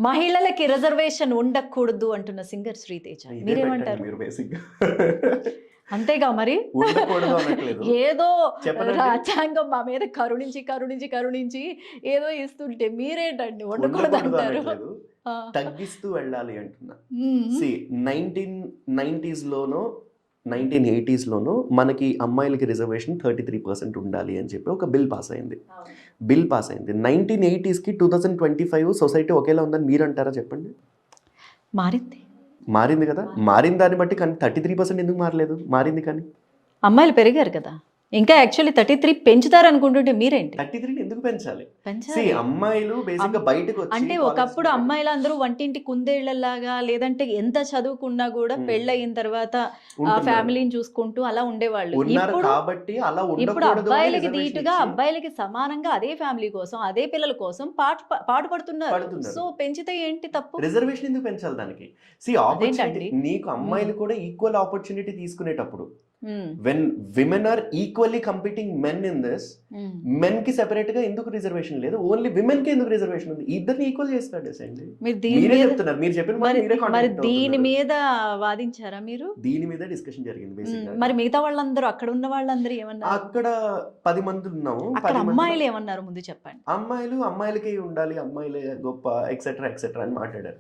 మహిళలకి రిజర్వేషన్ ఉండకూడదు అంటున్న సింగర్ శ్రీతేజ. ఇదే మీరేమంటారు? పెట్టండి మీరు బేసిక్‌గా. అంతేగా మరి. ఉండకూడదు అనట్లేదు. ఏదో చెప్పనండి. రాజ్యాంగం మా మీద కరుణించి ఏదో ఇస్తుంటే మీరేంటండి ఉండకూడదు ఉండకూడదంటారు? అనట్లేదు. ఆ! తగ్గిస్తూ వెళ్ళాలి అంటున్నా. హ్మ్. 1990స్‌లోనో, 1980స్‌లోనో మనకి అమ్మాయిలకి రిజర్వేషన్ 33% ఉండాలి అని చెప్పి ఒక బిల్ పాస్ అయింది. బిల్ పాస్ అయింది. 1980స్‌కి 2025 సొసైటీ ఒకేలా ఉందని మీరంటారా చెప్పండి? మారింది. మారింది కదా! మారిన దాన్ని బట్టి కానీ 33% ఎందుకు మారలేదు? మారింది కానీ. అమ్మాయిలు పెరిగారు కదా! ఇంకా యాక్చువల్లీ 33 పెంచుతారనుకుంటుంటే మీరేంటి? 33ని ఎందుకు పెంచాలి? పెంచాలి. అమ్మాయిలు బేసిక్‌గా బయటకొచ్చి అంటే ఒకప్పుడు అమ్మాయిలందరూ వంటింటి కుందేళ్లలాగా లేదంటే ఎంత చదువుకున్నా కూడా హ్మ్. పెళ్ళయిన తర్వాత ఉంటున్నారు. ఫ్యామిలీని చూసుకుంటూ అలా ఉండేవాళ్ళు. ఉన్నారు ఇప్పుడు కాబట్టి అలా ఇప్పుడు ఉండకూడదు అని అబ్బాయిలకి రిజర్వేషన్ దీటుగా ఇచ్చి అబ్బాయిలకి సమానంగా అదే ఫ్యామిలీ కోసం అదే పిల్లల కోసం పాటుపడుతున్నారు. పడుతున్నారు. సో పెంచితే ఏంటి తప్పు? రిజర్వేషన్ ఎందుకు పెంచాలి దానికి? ఆపర్చునిటీ అదేంటండి? నీకు అమ్మాయిలు కూడా ఈక్వల్ ఆపర్చునిటీ తీసుకునేటప్పుడు hmm. When women are equally competing men in this, hmm. Men కి సెపరేట్ గా ఎందుకు రిజర్వేషన్ లేదు? ఓన్లీ విమెన్ కి ఎందుకు రిజర్వేషన్ ఉంది? ఇద్దరిని ఈక్వల్ చేసి పెట్టేసేయండి. మీరు దీని మీరే మీద చెప్తున్నారు. మీరు చెప్పిన మాట మరి మీరే మరి కాంట్రాడిక్ట్ దీని అవుతున్నారు. మీద వాదించారా మీరు? దీని మీద డిస్కషన్ జరిగింది బేసిక్ గా. మరి మిగతా వాళ్ళందరూ అక్కడ ఉన్న వాళ్ళందరూ ఏమన్నారు? అక్కడ 10 మంది ఉన్నాము. అక్కడ 10 అమ్మాయిలు మందిలో ఏమన్నారు ముందు చెప్పండి. అమ్మాయిలకే ఉండాలి, అమ్మాయిలే గొప్ప ఎక్సెట్రా ఎక్సెట్రా అని మాట్లాడారు.